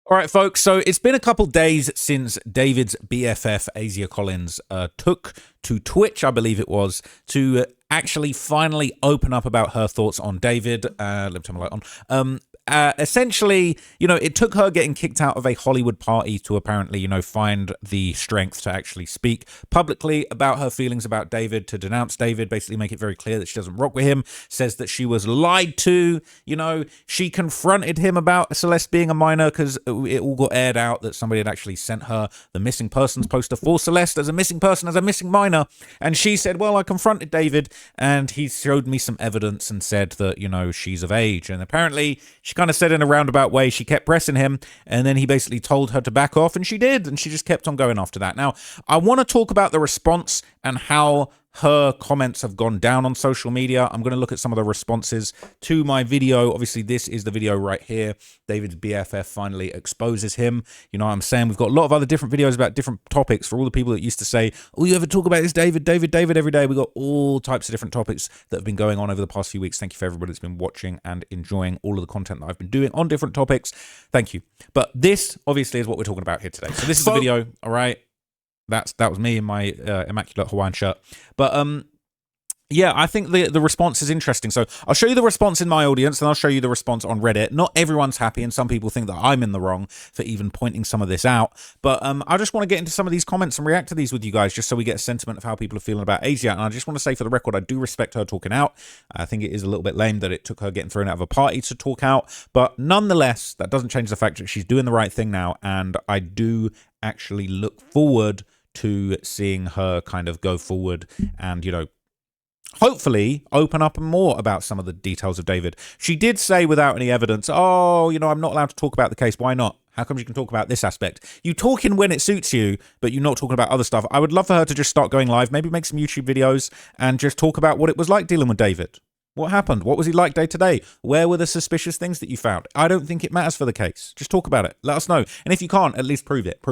All right, folks. So it's been a couple days since David's BFF, Asia Collins, took to Twitch, I believe it was, to actually finally open up about her thoughts on David. Let me turn my light on. Essentially, it took her getting kicked out of a Hollywood party to apparently, find the strength to actually speak publicly about her feelings about David, to denounce David, basically make it very clear that she doesn't rock with him, says that she was lied to. She confronted him about Celeste being a minor because it all got aired out that somebody had actually sent her the missing persons poster for Celeste as a missing person, as a missing minor. And she said, well, I confronted David and he showed me some evidence and said that, she's of age. And apparently she kind of said in a roundabout way, she kept pressing him, and then he basically told her to back off, and she did, and she just kept on going after that. Now, I want to talk about the response and how her comments have gone down on social media. I'm going to look at some of the responses to my video. Obviously, this is the video right here. David's BFF finally exposes him. You know what I'm saying? We've got a lot of other different videos about different topics for all the people that used to say, oh, you ever talk about this David every day. We've got all types of different topics that have been going on over the past few weeks. Thank you for everybody that's been watching and enjoying all of the content that I've been doing on different topics. Thank you. But this, obviously, is what we're talking about here today. So this is the video, all right? That was me in my immaculate Hawaiian shirt. But yeah, I think the response is interesting. So I'll show you the response in my audience, and I'll show you the response on Reddit. Not everyone's happy, and some people think that I'm in the wrong for even pointing some of this out. But I just want to get into some of these comments and react to these with you guys, just so we get a sentiment of how people are feeling about Asia. And I just want to say, for the record, I do respect her talking out. I think it is a little bit lame that it took her getting thrown out of a party to talk out. But nonetheless, that doesn't change the fact that she's doing the right thing now. And I do actually look forward to seeing her kind of go forward and, hopefully open up more about some of the details of David. She did say without any evidence, oh, I'm not allowed to talk about the case. Why not? How come you can talk about this aspect? You talking when it suits you, but you're not talking about other stuff. I would love for her to just start going live, maybe make some YouTube videos and just talk about what it was like dealing with David. What happened? What was he like day to day? Where were the suspicious things that you found? I don't think it matters for the case. Just talk about it. Let us know. And if you can't, at least prove it.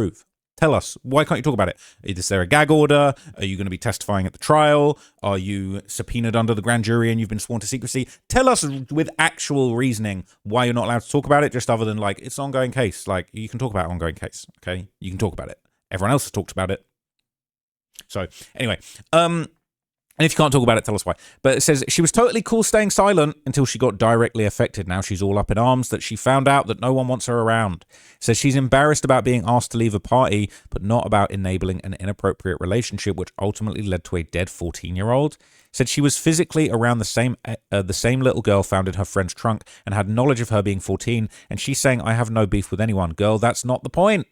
Tell us, why can't you talk about it? Is there a gag order? Are you going to be testifying at the trial? Are you subpoenaed under the grand jury and you've been sworn to secrecy? Tell us with actual reasoning why you're not allowed to talk about it, just other than like, it's an ongoing case. Like, you can talk about ongoing case, okay? You can talk about it. Everyone else has talked about it. So, anyway, and if you can't talk about it, tell us why. But it says, she was totally cool staying silent until she got directly affected. Now she's all up in arms that she found out that no one wants her around. Says she's embarrassed about being asked to leave a party, but not about enabling an inappropriate relationship, which ultimately led to a dead 14-year-old. Said she was physically around the same little girl found in her friend's trunk and had knowledge of her being 14. And she's saying, I have no beef with anyone. Girl, that's not the point.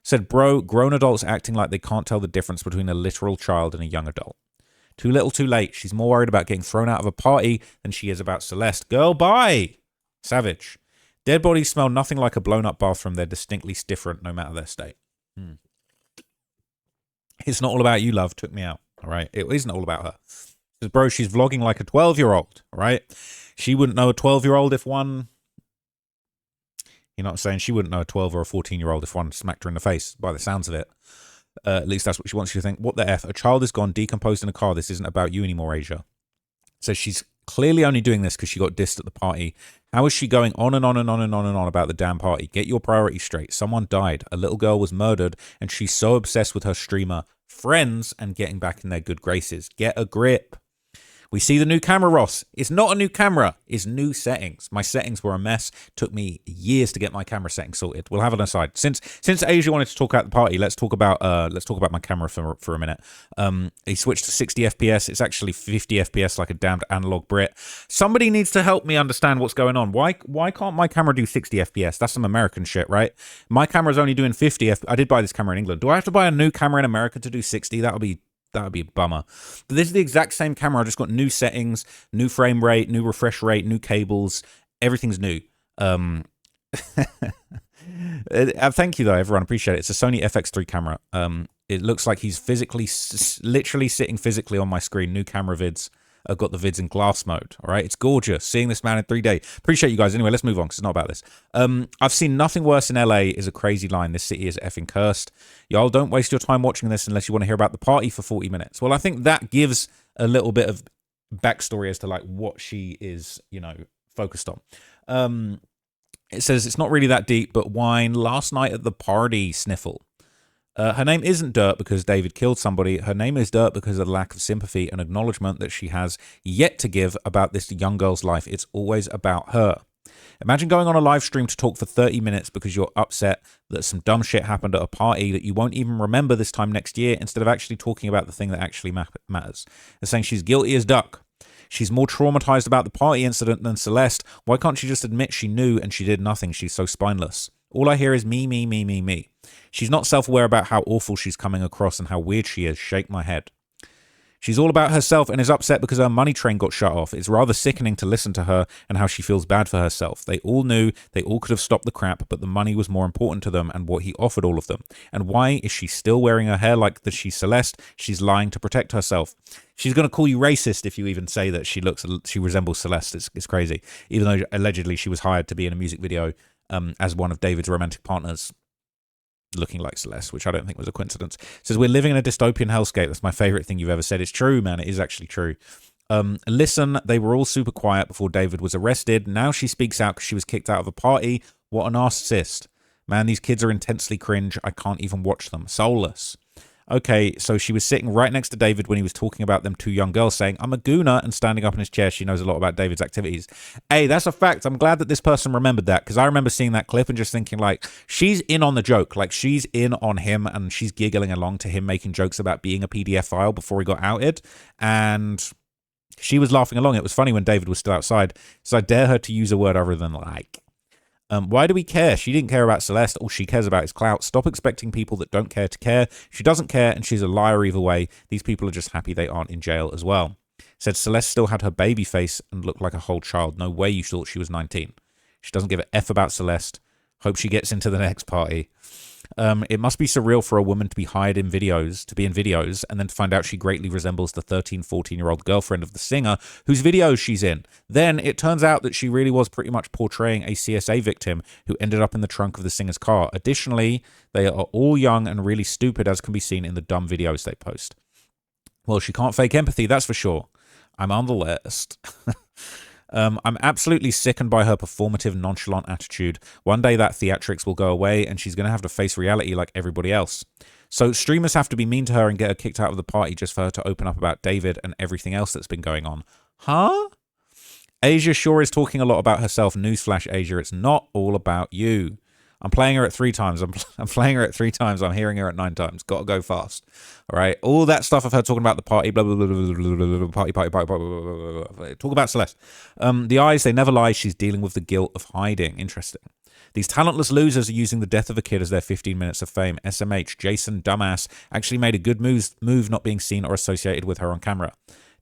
Said, bro, grown adults acting like they can't tell the difference between a literal child and a young adult. Too little, too late. She's more worried about getting thrown out of a party than she is about Celeste. Girl, bye. Savage. Dead bodies smell nothing like a blown-up bathroom. They're distinctly different no matter their state. It's not all about you, love. Took me out. All right? It isn't all about her. Because, bro, she's vlogging like a 12-year-old. All right? She wouldn't know a 12-year-old if one... You know what I'm saying? She wouldn't know a 12 or a 14-year-old if one smacked her in the face, by the sounds of it. At least that's what she wants you to think. What the F? A child is gone, decomposed in a car. This isn't about you anymore, Asia. So she's clearly only doing this because she got dissed at the party. How is she going on and on and on and on and on about the damn party? Get your priorities straight. Someone died. A little girl was murdered, and she's so obsessed with her streamer friends and getting back in their good graces. Get a grip. We see the new camera, Ross. It's not a new camera. It's new settings. My settings were a mess. Took me years to get my camera settings sorted. We'll have it aside. Since Asia wanted to talk at the party, let's talk about my camera for a minute. He switched to 60 FPS. It's actually 50 FPS like a damned analog Brit. Somebody needs to help me understand what's going on. Why can't my camera do 60 FPS? That's some American shit, right? My camera's only doing 50 FPS. I did buy this camera in England. Do I have to buy a new camera in America to do 60? That would be a bummer. But this is the exact same camera. I just got new settings, new frame rate, new refresh rate, new cables. Everything's new. Thank you, though, everyone. Appreciate it. It's a Sony FX3 camera. It looks like he's literally sitting physically on my screen. New camera vids. I've got the vids in glass mode. All right. It's gorgeous. Seeing this man in 3D. Appreciate you guys. Anyway, let's move on because it's not about this. I've seen nothing worse in LA is a crazy line. This city is effing cursed. Y'all don't waste your time watching this unless you want to hear about the party for 40 minutes. Well, I think that gives a little bit of backstory as to like what she is, focused on. It says, it's not really that deep, but whine, last night at the party, sniffle. Her name isn't Dirt because David killed somebody. Her name is Dirt because of the lack of sympathy and acknowledgement that she has yet to give about this young girl's life. It's always about her. Imagine going on a live stream to talk for 30 minutes because you're upset that some dumb shit happened at a party that you won't even remember this time next year, instead of actually talking about the thing that actually matters. They're saying she's guilty as duck. She's more traumatized about the party incident than Celeste. Why can't she just admit she knew and she did nothing? She's so spineless. All I hear is me, me, me, me, me. She's not self-aware about how awful she's coming across and how weird she is. Shake my head. She's all about herself and is upset because her money train got shut off. It's rather sickening to listen to her and how she feels bad for herself. They all knew, they all could have stopped the crap, but the money was more important to them and what he offered all of them. And why is she still wearing her hair like that she's Celeste? She's lying to protect herself. She's going to call you racist if you even say that she resembles Celeste. It's crazy. Even though allegedly she was hired to be in a music video as one of David's romantic partners, looking like Celeste, which I don't think was a coincidence. It says, we're living in a dystopian hellscape. That's my favorite thing you've ever said. It's true, man. It is actually true. Listen, they were all super quiet before David was arrested. Now she speaks out because she was kicked out of a party. What a narcissist. Man, these kids are intensely cringe. I can't even watch them. Soulless. Okay, so she was sitting right next to David when he was talking about them two young girls, saying, I'm a gooner, and standing up in his chair. She knows a lot about David's activities. Hey, that's a fact. I'm glad that this person remembered that, because I remember seeing that clip and just thinking, like, she's in on the joke. Like, she's in on him, and she's giggling along to him making jokes about being a PDF file before he got outed. And she was laughing along. It was funny when David was still outside. So I dare her to use a word other than like. Why do we care? She didn't care about Celeste. All she cares about is clout. Stop expecting people that don't care to care. She doesn't care, and she's a liar either way. These people are just happy they aren't in jail as well. Said Celeste still had her baby face and looked like a whole child. No way you thought she was 19. She doesn't give a F about Celeste. Hope she gets into the next party. It must be surreal for a woman to be hired in videos, and then to find out she greatly resembles the 13, 14-year-old girlfriend of the singer whose videos she's in. Then it turns out that she really was pretty much portraying a CSA victim who ended up in the trunk of the singer's car. Additionally, they are all young and really stupid, as can be seen in the dumb videos they post. Well, she can't fake empathy, that's for sure. I'm on the list. I'm absolutely sickened by her performative, nonchalant attitude. One day that theatrics will go away and she's going to have to face reality like everybody else. So streamers have to be mean to her and get her kicked out of the party just for her to open up about David and everything else that's been going on. Huh? Asia sure is talking a lot about herself. Newsflash, Asia, it's not all about you. I'm playing her at 3 times. I'm playing her at 3 times. I'm hearing her at 9 times. Got to go fast. All right. All that stuff of her talking about the party, blah, blah, blah, blah, blah, blah, party, blah, blah, blah, blah, blah. Talk about Celeste. The eyes, they never lie. She's dealing with the guilt of hiding. Interesting. These talentless losers are using the death of a kid as their 15 minutes of fame. SMH, Jason, dumbass, actually made a good move not being seen or associated with her on camera.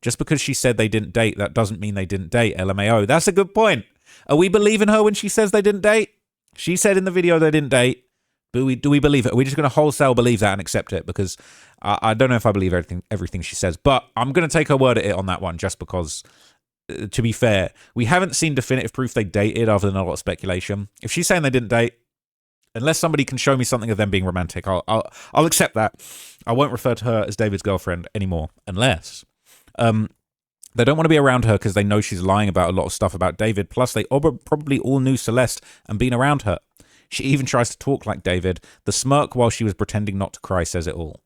Just because she said they didn't date, that doesn't mean they didn't date. LMAO. That's a good point. Are we believing her when she says they didn't date? She said in the video they didn't date. Do we believe it? Are we just going to wholesale believe that and accept it? Because I don't know if I believe everything she says. But I'm going to take her word at it on that one, just because, to be fair, we haven't seen definitive proof they dated other than a lot of speculation. If she's saying they didn't date, unless somebody can show me something of them being romantic, I'll accept that. I won't refer to her as David's girlfriend anymore, unless they don't want to be around her because they know she's lying about a lot of stuff about David. Plus, they probably all knew Celeste and been around her. She even tries to talk like David. The smirk while she was pretending not to cry says it all.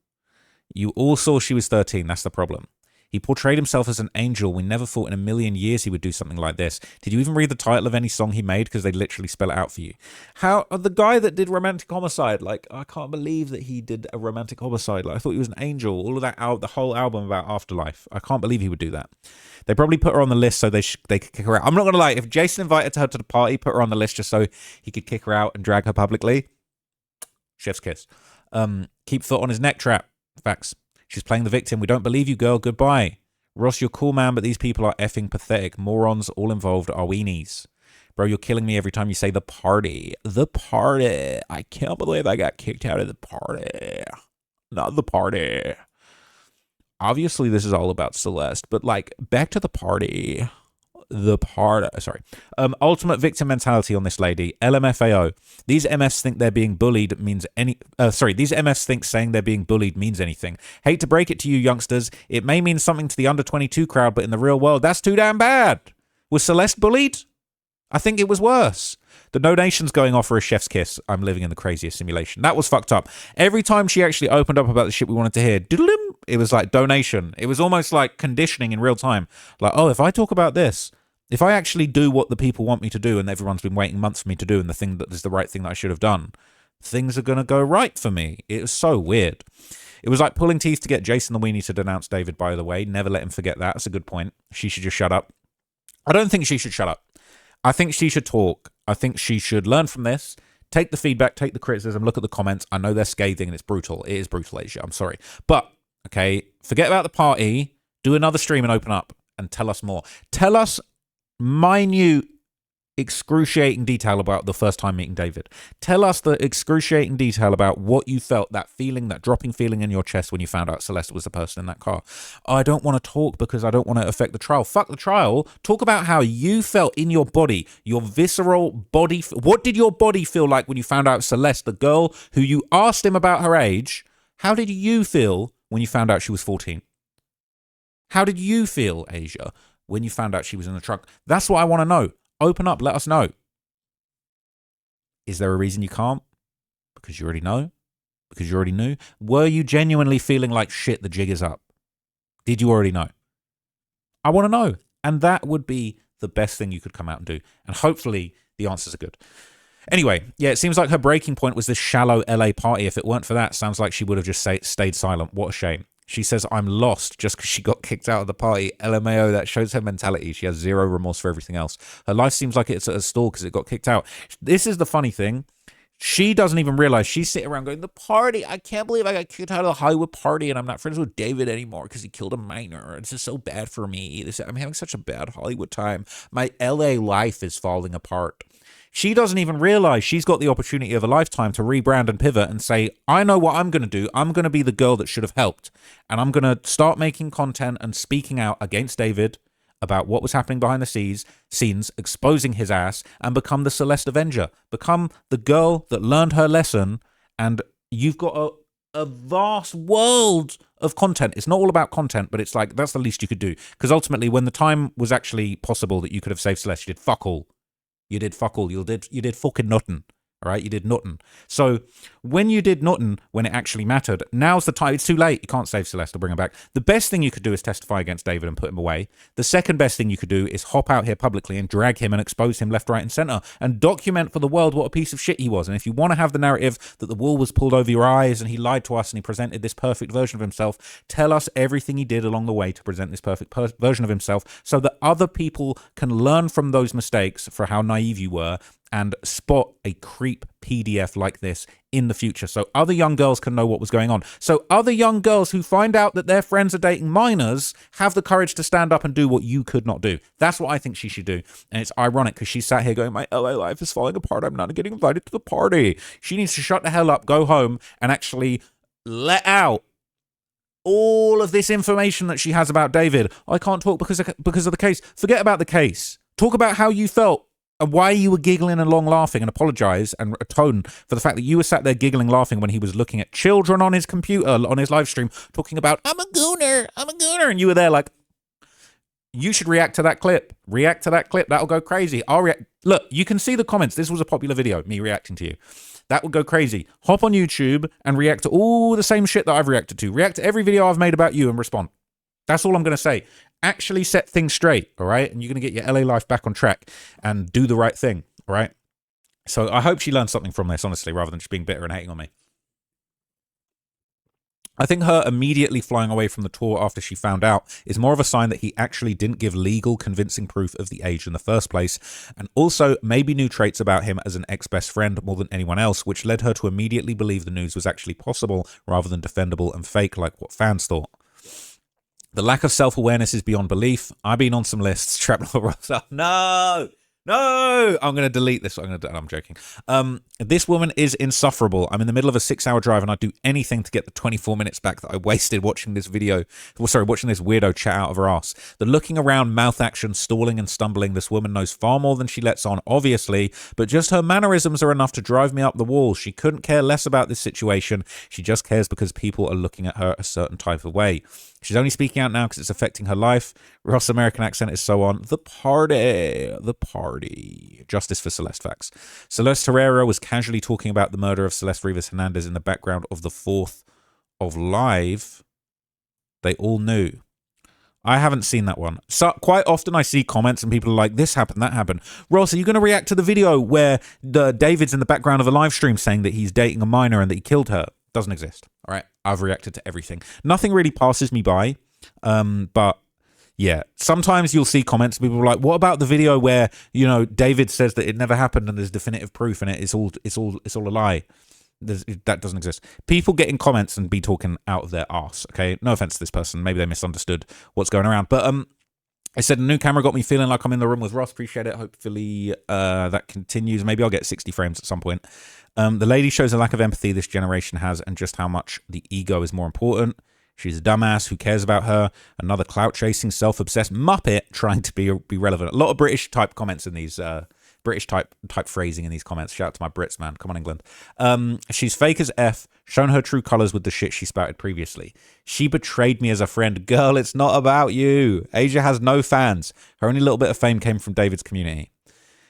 You all saw she was 13. That's the problem. He portrayed himself as an angel. We never thought in a million years he would do something like this. Did you even read the title of any song he made? Because they literally spell it out for you. How the guy that did Romantic Homicide, like, I can't believe that he did a Romantic Homicide. Like, I thought he was an angel. All of that the whole album about afterlife. I can't believe he would do that. They probably put her on the list so they could kick her out. I'm not gonna lie. If Jason invited her to the party, put her on the list just so he could kick her out and drag her publicly. Chef's kiss. Keep foot on his neck trap. Facts. She's playing the victim. We don't believe you, girl. Goodbye. Ross, you're cool, man, but these people are effing pathetic. Morons, all involved are weenies. Bro, you're killing me every time you say the party. The party. I can't believe I got kicked out of the party. Not the party. Obviously, this is all about Celeste, but, like, back to the party. The party. Sorry. Ultimate victim mentality on this lady. LMFAO. These MFs think they're being bullied means any... these MFs think saying they're being bullied means anything. Hate to break it to you, youngsters. It may mean something to the under 22 crowd, but in the real world, that's too damn bad. Was Celeste bullied? I think it was worse. The donations going off for a chef's kiss. I'm living in the craziest simulation. That was fucked up. Every time she actually opened up about the shit we wanted to hear, it was like donation. It was almost like conditioning in real time. Like, oh, if I talk about this, if I actually do what the people want me to do and everyone's been waiting months for me to do and the thing that is the right thing that I should have done, things are going to go right for me. It was so weird. It was like pulling teeth to get Jason the Weenie to denounce David, by the way. Never let him forget that. That's a good point. She should just shut up. I don't think she should shut up. I think she should talk. I think she should learn from this, take the feedback, take the criticism, look at the comments. I know they're scathing and it's brutal. It is brutal, Asia. I'm sorry. But, okay, forget about the party. Do another stream and open up and tell us more. Tell us minute, excruciating detail about the first time meeting David. Tell us the excruciating detail about what you felt, that feeling, that dropping feeling in your chest when you found out Celeste was the person in that car. Oh, I don't want to talk because I don't want to affect the trial. Fuck the trial. Talk about how you felt in your body, your visceral body. What did your body feel like when you found out Celeste, the girl who you asked him about her age? How did you feel when you found out she was 14? How did you feel, Asia, when you found out she was in the truck? That's what I want to know. Open up, let us know. Is there a reason you can't? Because you already know? Because you already knew? Were you genuinely feeling like shit, the jig is up? Did you already know? I want to know. And that would be the best thing you could come out and do. And hopefully the answers are good. Anyway, yeah, it seems like her breaking point was this shallow LA party. If it weren't for that, sounds like she would have just stayed silent. What a shame. She says, I'm lost just because she got kicked out of the party. LMAO, that shows her mentality. She has zero remorse for everything else. Her life seems like it's at a stall because it got kicked out. This is the funny thing. She doesn't even realize. She's sitting around going, the party. I can't believe I got kicked out of the Hollywood party and I'm not friends with David anymore because he killed a minor. This is so bad for me. I'm having such a bad Hollywood time. My LA life is falling apart. She doesn't even realize she's got the opportunity of a lifetime to rebrand and pivot and say, I know what I'm going to do. I'm going to be the girl that should have helped. And I'm going to start making content and speaking out against David about what was happening behind the scenes, exposing his ass, and become the Celeste Avenger. Become the girl that learned her lesson. And you've got a vast world of content. It's not all about content, but it's like, that's the least you could do. Because ultimately, when the time was actually possible that you could have saved Celeste, you did fuck all. You did fuck all. You did fucking nothing. All right, you did nothing. So when you did nothing, when it actually mattered, now's the time. It's too late. You can't save Celeste or bring her back. The best thing you could do is testify against David and put him away. The second best thing you could do is hop out here publicly and drag him and expose him left, right, and center and document for the world what a piece of shit he was. And if you want to have the narrative that the wool was pulled over your eyes and he lied to us and he presented this perfect version of himself, tell us everything he did along the way to present this perfect version of himself so that other people can learn from those mistakes for how naive you were and spot a creep PDF like this in the future so other young girls can know what was going on. So other young girls who find out that their friends are dating minors have the courage to stand up and do what you could not do. That's what I think she should do. And it's ironic because she sat here going, my LA life is falling apart. I'm not getting invited to the party. She needs to shut the hell up, go home, and actually let out all of this information that she has about David. I can't talk because of the case. Forget about the case. Talk about how you felt. And why you were giggling and long laughing, and apologize and atone for the fact that you were sat there giggling, laughing when he was looking at children on his computer, on his live stream, talking about, I'm a gooner. And you were there like, you should react to that clip. React to that clip. That'll go crazy. I'll react. Look, you can see the comments. This was a popular video, me reacting to you. That would go crazy. Hop on YouTube and react to all the same shit that I've reacted to. React to every video I've made about you and respond. That's all I'm going to say. Actually set things straight, all right? And you're going to get your LA life back on track and do the right thing, all right? So I hope she learned something from this, honestly, rather than just being bitter and hating on me. I think her immediately flying away from the tour after she found out is more of a sign that he actually didn't give legal convincing proof of the age in the first place, and also maybe new traits about him as an ex-best friend more than anyone else, which led her to immediately believe the news was actually possible rather than defendable and fake like what fans thought. The lack of self-awareness is beyond belief. I've been on some lists. No! I'm going to delete this. I'm joking. This woman is insufferable. I'm in the middle of a 6-hour drive and I'd do anything to get the 24 minutes back that I wasted watching this video. Watching this weirdo chat out of her ass. The looking around, mouth action, stalling and stumbling. This woman knows far more than she lets on, obviously, but just her mannerisms are enough to drive me up the wall. She couldn't care less about this situation. She just cares because people are looking at her a certain type of way. She's only speaking out now because it's affecting her life. Ross' American accent is so on. The party. Justice for Celeste facts. Celeste Herrera was casually talking about the murder of Celeste Rivas Hernandez in the background of the 4th of Live. They all knew. I haven't seen that one. So quite often I see comments and people are like, this happened, that happened. Ross, are you going to react to the video where David's in the background of a live stream saying that he's dating a minor and that he killed her? Doesn't exist. All right. I've reacted to everything. Nothing really passes me by. But yeah, sometimes you'll see comments and people are like, what about the video where, you know, David says that it never happened and there's definitive proof and it's all a lie? That doesn't exist. People get in comments and be talking out of their arse. Okay, no offense to this person. Maybe they misunderstood what's going around. But I said a new camera got me feeling like I'm in the room with Ross. Appreciate it. Hopefully that continues. Maybe I'll get 60 frames at some point. The lady shows a lack of empathy this generation has, and just how much the ego is more important. She's a dumbass. Who cares about her? Another clout chasing, self-obsessed muppet trying to be relevant. A lot of British type comments in these. British type phrasing in these comments. Shout out to my Brits, man. Come on, England. She's fake as F, shown her true colors with the shit she spouted previously. She betrayed me as a friend. Girl, it's not about you. Asia has no fans. Her only little bit of fame came from David's community.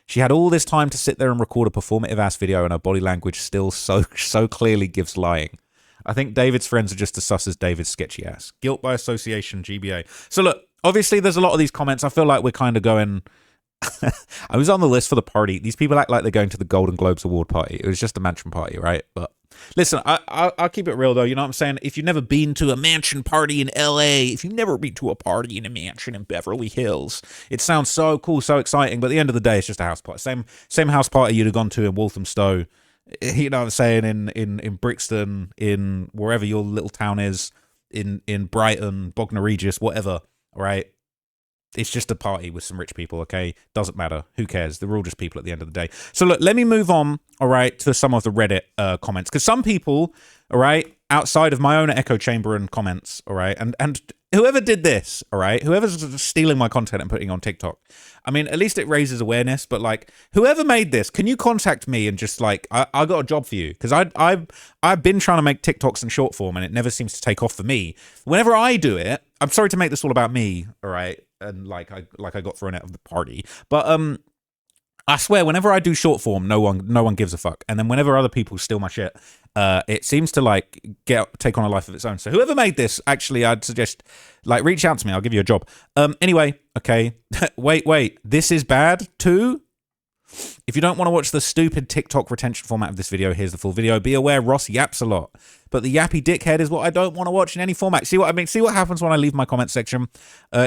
She had all this time to sit there and record a performative ass video, and her body language still so clearly gives lying. I think David's friends are just as sus as David's sketchy ass. Guilt by association, GBA. So look, obviously there's a lot of these comments. I feel like we're kind of going... I was on the list for the party. These people act like they're going to the Golden Globes award party. It was just a mansion party, right? But listen, I'll keep it real though. You know what I'm saying? If you've never been to a mansion party in LA, if you've never been to a party in a mansion in Beverly Hills, it sounds so cool, so exciting. But at the end of the day, it's just a house party. Same house party you'd have gone to in Walthamstow. You know what I'm saying? In Brixton, in wherever your little town is, in Brighton, Bognor Regis, whatever. Right? It's just a party with some rich people, okay? Doesn't matter. Who cares? They're all just people at the end of the day. So look, let me move on, all right, to some of the Reddit comments. Because some people, all right, outside of my own echo chamber and comments, all right, and whoever did this, all right, whoever's stealing my content and putting it on TikTok, I mean, at least it raises awareness, but like, whoever made this, can you contact me and just like, I got a job for you? Because I've been trying to make TikToks in short form and it never seems to take off for me. Whenever I do it, I'm sorry to make this all about me, all right, and like I got thrown out of the party, but I swear whenever I do short form, no one gives a fuck, and then whenever other people steal my shit, it seems to like take on a life of its own. So whoever made this, actually, I'd suggest like reach out to me. I'll give you a job. Anyway, okay. wait, this is bad too. If you don't want to watch the stupid TikTok retention format of this video, here's the full video. Be aware Ross yaps a lot, but the yappy dickhead is what I don't want to watch in any format. See what I mean? See what happens when I leave my comment section?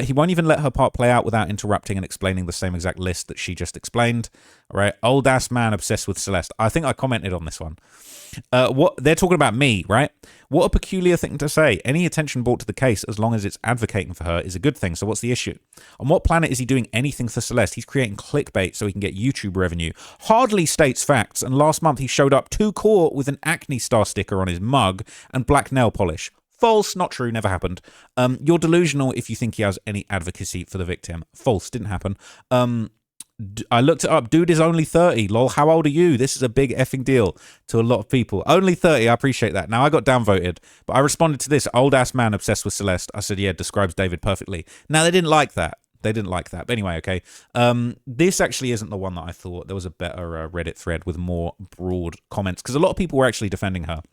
He won't even let her part play out without interrupting and explaining the same exact list that she just explained. All right, old ass man obsessed with Celeste. I think I commented on this one. What they're talking about me, right? What a peculiar thing to say. Any attention brought to the case, as long as it's advocating for her, is a good thing. So what's the issue? On what planet is he doing anything for Celeste? He's creating clickbait so he can get YouTube revenue. Hardly states facts. And last month he showed up to court with an acne star sticker on his mug and black nail polish. False, not true, never happened. You're delusional if you think he has any advocacy for the victim. False, didn't happen. I looked it up. Dude is only 30. Lol, how old are you? This is a big effing deal to a lot of people. Only 30. I appreciate that. Now, I got downvoted, but I responded to this. Old ass man obsessed with Celeste. I said, yeah, describes David perfectly. Now, they didn't like that. They didn't like that. But anyway, okay. This actually isn't the one that I thought. There was a better Reddit thread with more broad comments because a lot of people were actually defending her.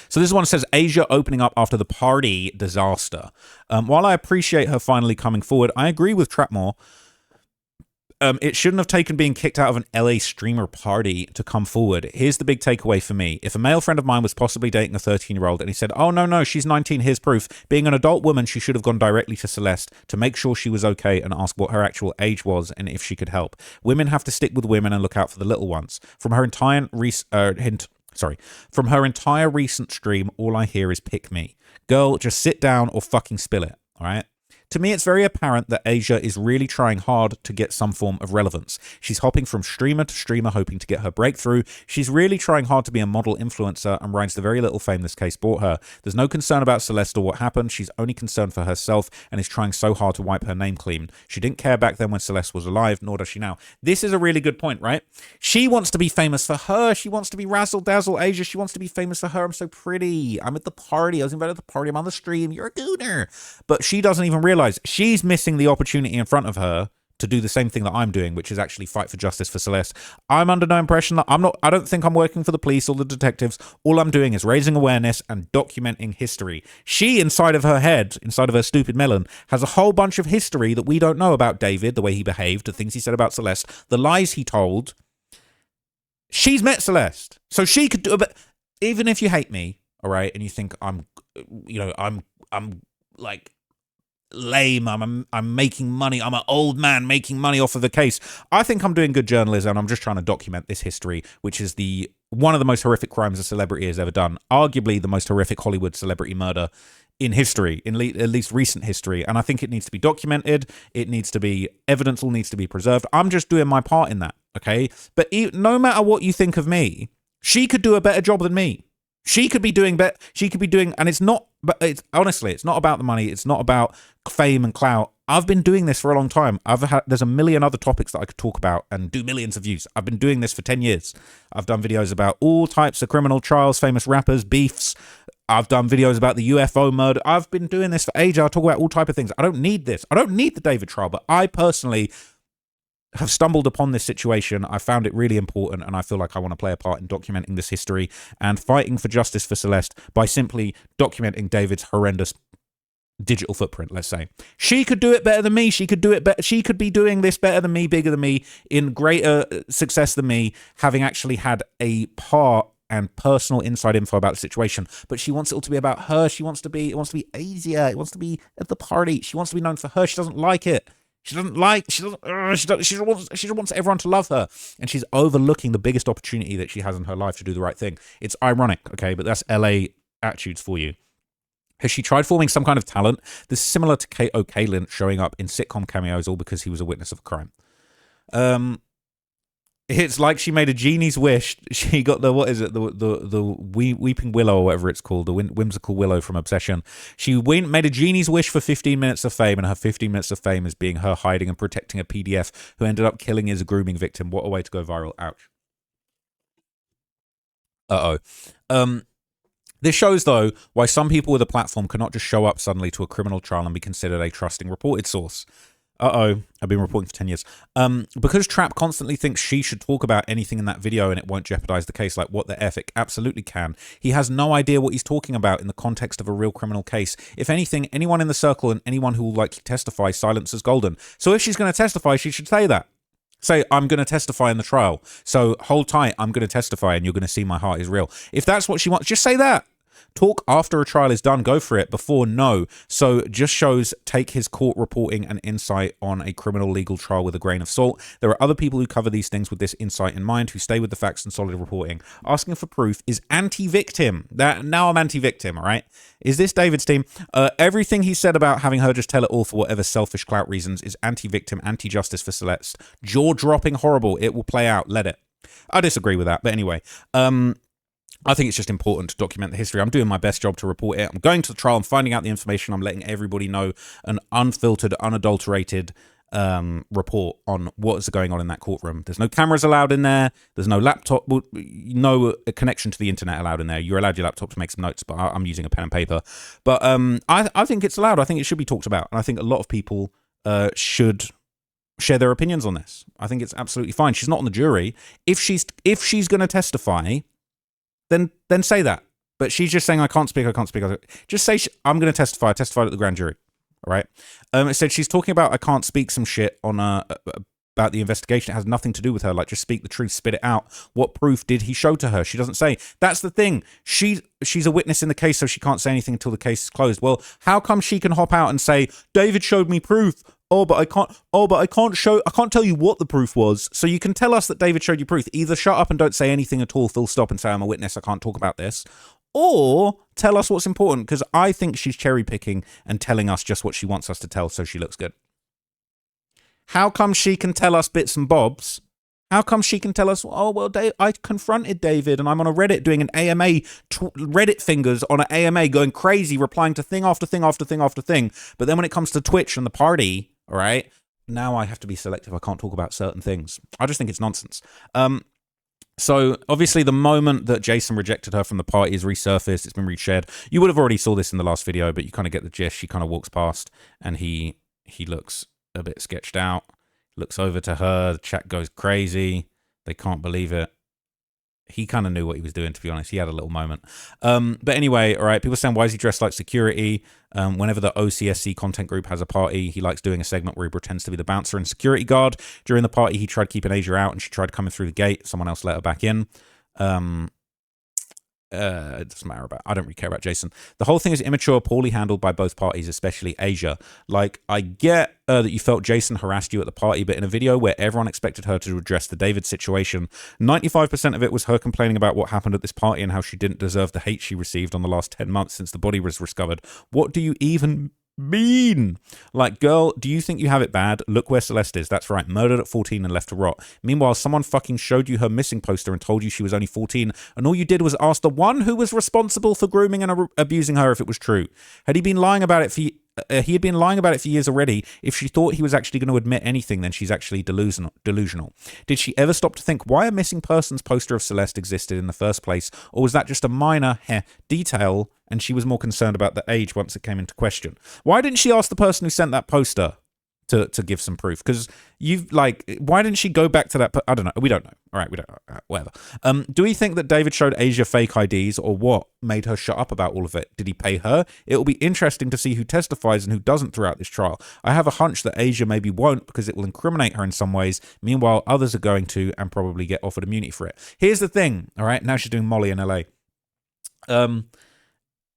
So this one says, Asia opening up after the party disaster. While I appreciate her finally coming forward, I agree with Trapmore. It shouldn't have taken being kicked out of an LA streamer party to come forward. Here's the big takeaway for me. If a male friend of mine was possibly dating a 13-year-old and he said, oh, no, she's 19, here's proof. Being an adult woman, she should have gone directly to Celeste to make sure she was okay and ask what her actual age was and if she could help. Women have to stick with women and look out for the little ones. From her entire recent stream, all I hear is pick me. Girl, just sit down or fucking spill it, all right? To me, it's very apparent that Asia is really trying hard to get some form of relevance. She's hopping from streamer to streamer, hoping to get her breakthrough. She's really trying hard to be a model influencer and rides the very little fame this case brought her. There's no concern about Celeste or what happened. She's only concerned for herself and is trying so hard to wipe her name clean. She didn't care back then when Celeste was alive, nor does she now. This is a really good point, right? She wants to be famous for her. She wants to be razzle-dazzle Asia. She wants to be famous for her. I'm so pretty. I'm at the party. I was invited to the party. I'm on the stream. You're a gooner. But she doesn't even realize she's missing the opportunity in front of her to do the same thing that I'm doing, which is actually fight for justice for Celeste. I'm under no impression that I don't think I'm working for the police or the detectives. All I'm doing is raising awareness and documenting history. She, inside of her head, inside of her stupid melon, has a whole bunch of history that we don't know about David, the way he behaved, the things he said about Celeste, the lies he told. She's met Celeste. So she could do it. But even if you hate me, all right, and you think I'm like lame, I'm making money, I'm an old man making money off of the case, I think I'm doing good journalism. I'm just trying to document this history, which is one of the most horrific crimes a celebrity has ever done, arguably the most horrific Hollywood celebrity murder in history, in at least recent history. And I think it needs to be documented. It needs to be, evidence all needs to be preserved. I'm just doing my part in that, okay? But no matter what you think of me, she could do a better job than me. She could be doing better. She could be doing, and it's not, but it's honestly, it's not about the money. It's not about fame and clout. I've been doing this for a long time. There's a million other topics that I could talk about and do millions of views. I've been doing this for 10 years. I've done videos about all types of criminal trials, famous rappers, beefs. I've done videos about the UFO murder. I've been doing this for ages. I talk about all type of things. I don't need this. I don't need the David trial, but I personally have stumbled upon this situation. I found it really important, and I feel like I want to play a part in documenting this history and fighting for justice for Celeste by simply documenting David's horrendous digital footprint, let's say. She could do it better than me. She could do it better. She could be doing this better than me, bigger than me, in greater success than me, having actually had a part and personal inside info about the situation. But she wants it all to be about her. It wants to be easier. It wants to be at the party. She wants to be known for her. She doesn't like it. She just wants everyone to love her. And she's overlooking the biggest opportunity that she has in her life to do the right thing. It's ironic, okay? But that's LA attitudes for you. Has she tried forming some kind of talent? This is similar to K.O. Kalin showing up in sitcom cameos all because he was a witness of a crime. It's like she made a genie's wish. She got the weeping willow or whatever it's called, the whimsical willow from Obsession. She made a genie's wish for 15 minutes of fame, and her 15 minutes of fame is being her hiding and protecting a PDF who ended up killing his grooming victim. What a way to go viral. Ouch. This shows, though, why some people with a platform cannot just show up suddenly to a criminal trial and be considered a trusting reported source. I've been reporting for 10 years. Because Trapp constantly thinks she should talk about anything in that video and it won't jeopardize the case, like what the F, it absolutely can. He has no idea what he's talking about in the context of a real criminal case. If anything, anyone in the circle and anyone who will likely testify, silence is golden. So if she's going to testify, she should say that. Say, I'm going to testify in the trial. So hold tight, I'm going to testify and you're going to see my heart is real. If that's what she wants, just say that. Talk after a trial is done, go for it. Before, no. So just shows take his court reporting and insight on a criminal legal trial with a grain of salt. There are other people who cover these things with this insight in mind, who stay with the facts and solid reporting. Asking for proof is anti-victim. Now I'm anti-victim, all right? Is this David's team? Everything he said about having her just tell it all for whatever selfish clout reasons is anti-victim, anti-justice for Celeste. Jaw-dropping horrible. It will play out. Let it. I disagree with that. But anyway, I think it's just important to document the history. I'm doing my best job to report it. I'm going to the trial. I'm finding out the information. I'm letting everybody know an unfiltered, unadulterated report on what is going on in that courtroom. There's no cameras allowed in there. There's no laptop, no connection to the internet allowed in there. You're allowed your laptop to make some notes, but I'm using a pen and paper. But I think it's allowed. I think it should be talked about. And I think a lot of people should share their opinions on this. I think it's absolutely fine. She's not on the jury. If she's going to testify, then say that. But she's just saying, I can't speak. Just say, I'm going to testify. I testified at the grand jury. All right. It said she's talking about, I can't speak some shit on about the investigation. It has nothing to do with her. Like, just speak the truth, spit it out. What proof did he show to her? She doesn't say. That's the thing. She's a witness in the case, so she can't say anything until the case is closed. Well, how come she can hop out and say, David showed me proof? Oh, but I can't tell you what the proof was. So you can tell us that David showed you proof. Either shut up and don't say anything at all, full stop, and say, I'm a witness, I can't talk about this. or tell us what's important, because I think she's cherry picking and telling us just what she wants us to tell so she looks good. How come she can tell us bits and bobs? How come she can tell us, oh, well, I confronted David and I'm on a Reddit doing an AMA, Reddit fingers on an AMA going crazy, replying to thing after thing after thing after thing. But then when it comes to Twitch and the party, all right, now I have to be selective. I can't talk about certain things. I just think it's nonsense. So obviously the moment that Jason rejected her from the party is resurfaced. It's been reshared. You would have already saw this in the last video, but you kind of get the gist. She kind of walks past and he looks a bit sketched out. Looks over to her, the chat goes crazy. They can't believe it. He kind of knew what he was doing, to be honest. He had a little moment. But anyway, all right, people saying, why is he dressed like security? Whenever the OCSC content group has a party, he likes doing a segment where he pretends to be the bouncer and security guard. During the party, he tried keeping Asia out and she tried coming through the gate. Someone else let her back in. It doesn't matter about. I don't really care about Jason. The whole thing is immature, poorly handled by both parties, especially Asia. Like, I get that you felt Jason harassed you at the party, but in a video where everyone expected her to address the David situation, 95% of it was her complaining about what happened at this party and how she didn't deserve the hate she received on the last 10 months since the body was discovered. What do you even mean? Like, girl, do you think you have it bad? Look where Celeste is. That's right, murdered at 14 and left to rot. Meanwhile, someone fucking showed you her missing poster and told you she was only 14, and all you did was ask the one who was responsible for grooming and abusing her if it was true. Had he been lying about it for he had been lying about it for years already. If she thought he was actually going to admit anything, then she's actually delusional. Did she ever stop to think why a missing persons poster of Celeste existed in the first place? Or was that just a minor detail and she was more concerned about the age once it came into question? Why didn't she ask the person who sent that poster to give some proof? Because why didn't she go back to that? I don't know. We don't know. All right, we don't know. Whatever. Do we think that David showed Asia fake IDs, or what made her shut up about all of it? Did he pay her? It will be interesting to see who testifies and who doesn't throughout this trial. I have a hunch that Asia maybe won't, because it will incriminate her in some ways. Meanwhile, others are going to and probably get offered immunity for it. Here's the thing. All right, now she's doing Molly in LA.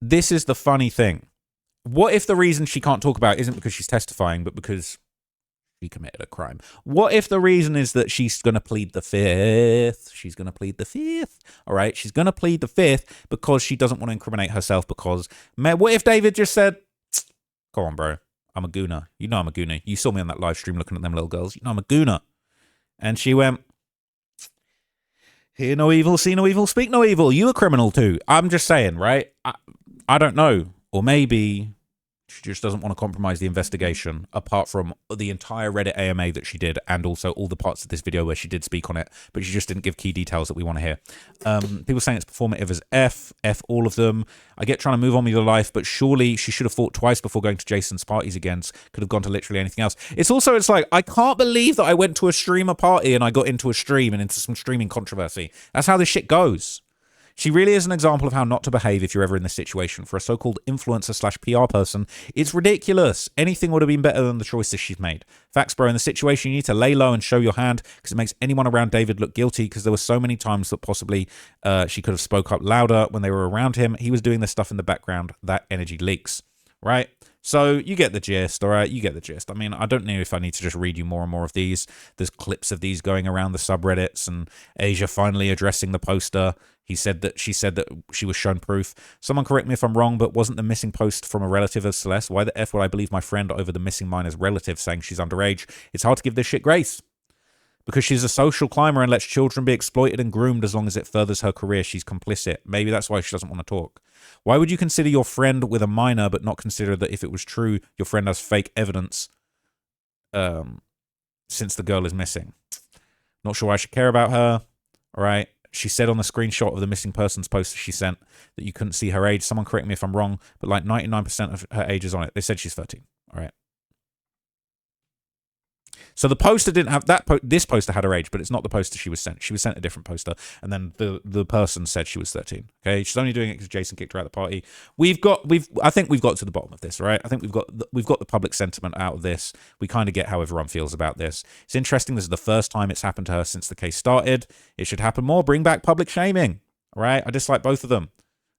This is the funny thing. What if the reason she can't talk about it isn't because she's testifying, but because she committed a crime? What if the reason is that she's going to plead the fifth? She's going to plead the fifth. All right. She's going to plead the fifth because she doesn't want to incriminate herself. Because, man, what if David just said, come on, bro, I'm a gooner. You know I'm a gooner. You saw me on that live stream looking at them little girls. You know I'm a gooner. And she went, hear no evil, see no evil, speak no evil. You a criminal too. I'm just saying, right? I don't know. Or maybe she just doesn't want to compromise the investigation, apart from the entire Reddit AMA that she did, and also all the parts of this video where she did speak on it, but she just didn't give key details that we want to hear. People saying it's performative as F all of them. I get trying to move on with your life, but surely she should have thought twice before going to Jason's parties again. Could have gone to literally anything else. It's like, I can't believe that I went to a streamer party and I got into a stream and into some streaming controversy. That's how this shit goes. She really is an example of how not to behave if you're ever in this situation. For a so-called influencer/PR person, it's ridiculous. Anything would have been better than the choices she's made. Facts, bro. In the situation, you need to lay low and show your hand, because it makes anyone around David look guilty, because there were so many times that possibly she could have spoke up louder when they were around him. He was doing this stuff in the background. That energy leaks, right? So you get the gist, all right? You get the gist. I mean, I don't know if I need to just read you more and more of these. There's clips of these going around the subreddits, and Asia finally addressing the poster. She said that she was shown proof. Someone correct me if I'm wrong, but wasn't the missing post from a relative of Celeste? Why the F would I believe my friend over the missing minor's relative saying she's underage? It's hard to give this shit grace. Because she's a social climber and lets children be exploited and groomed as long as it furthers her career. She's complicit. Maybe that's why she doesn't want to talk. Why would you consider your friend with a minor but not consider that if it was true, your friend has fake evidence since the girl is missing? Not sure I should care about her. All right. She said on the screenshot of the missing persons poster she sent that you couldn't see her age. Someone correct me if I'm wrong, but like 99% of her age is on it. They said she's 13. All right. So the poster didn't have that. This poster had her age, but it's not the poster she was sent. She was sent a different poster, and then the person said she was 13. Okay, she's only doing it because Jason kicked her out of the party. I think we've got to the bottom of this, right? I think we've got the public sentiment out of this. We kind of get how everyone feels about this. It's interesting. This is the first time it's happened to her since the case started. It should happen more. Bring back public shaming, right? I dislike both of them.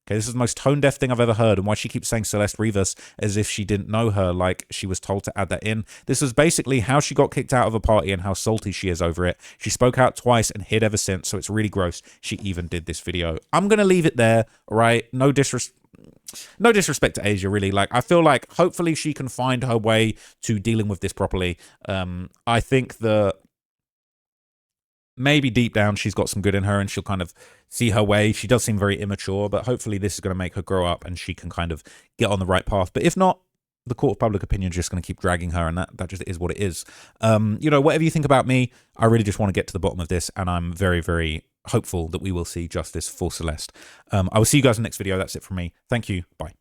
Okay, this is the most tone-deaf thing I've ever heard, and why she keeps saying Celeste Rivas as if she didn't know her, like she was told to add that in. This was basically how she got kicked out of a party and how salty she is over it. She spoke out twice and hid ever since, so it's really gross she even did this video. I'm going to leave it there, all right? No disrespect to Asia, really. Like, I feel like hopefully she can find her way to dealing with this properly. I think that maybe deep down she's got some good in her and she'll kind of see her way. She does seem very immature, but hopefully this is going to make her grow up and she can kind of get on the right path. But if not, the court of public opinion is just going to keep dragging her, and that just is what it is. You know, whatever you think about me, I really just want to get to the bottom of this, and I'm very, very hopeful that we will see justice for Celeste. I will see you guys in the next video. That's it from me. Thank you. Bye.